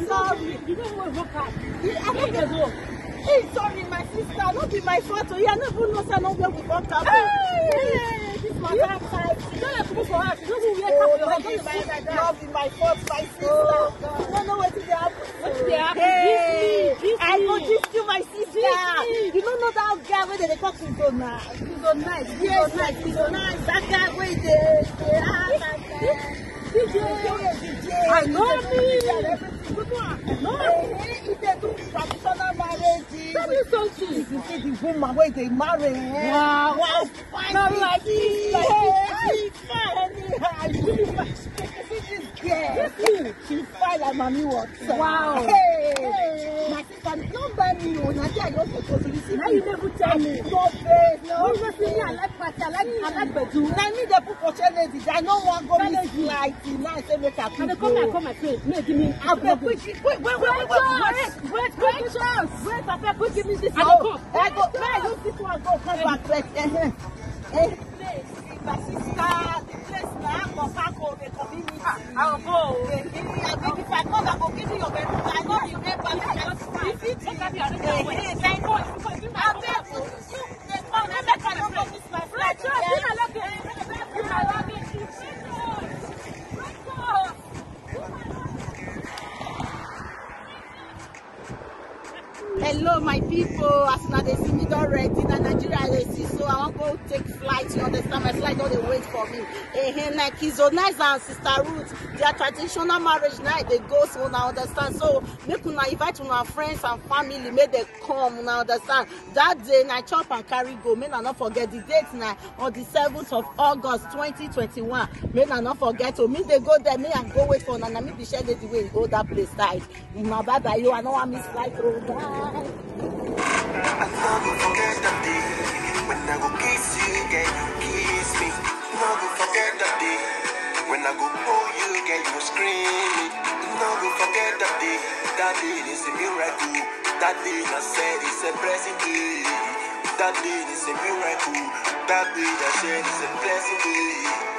Sorry. You don't want to work out. Hey, sorry, my sister. Not be my fault. You never know say no where we got up. Hey, this my side. You don't have to go for us. You don't wear cap. Not be my fault, my sister. You don't know what to happen. Hey, I go gift you, my sister. You don't know that guy where they call him so nice. He's so nice. Yes, he's so nice. That guy where they DJ. I know me. If they do traditional marriage, tell me something. You see the woman where they marry. Wow, fine. Not like this. She's fine anyhow. She's fine like mommy was. Wow. Hey. My sister, don't buy me. Now you never tell me. No face. No. You never see me. I like party. I like bedu. Now me the put for ladies. I don't want to go miss like now. Say make a come my friend. No, give me. Wait, Papa, quick, give me this. I go. Man, you people are going to come back. My sister, the place now, go back home, the community. I'll go. If I come, I will give you your bedroom. I know you never. If you take up your thank God. I'll tell you. You never miss my flight. Hello, my people. As now they see me already in Nigeria, they see, so I want to go take flight. You understand? My flight don't they wait for me. Like Kizo Nice and Sister Ruth, their traditional marriage night they go, so now understand. So make una invite our friends and family, make they come. Now understand that day night chop and carry go. May not forget the date now on the 7th of August 2021. May not forget to me they go there. Me and go wait for Nana. Me be share the way go that place side. My bad, you I know I miss flight road. I never forget that day when I go kiss you, girl, you kiss me. Never forget that day when I go hold you, girl, you scream. Never forget that day. That day is a miracle. That day I said it's a blessing day. That day is a miracle. That day I said it's a blessing day.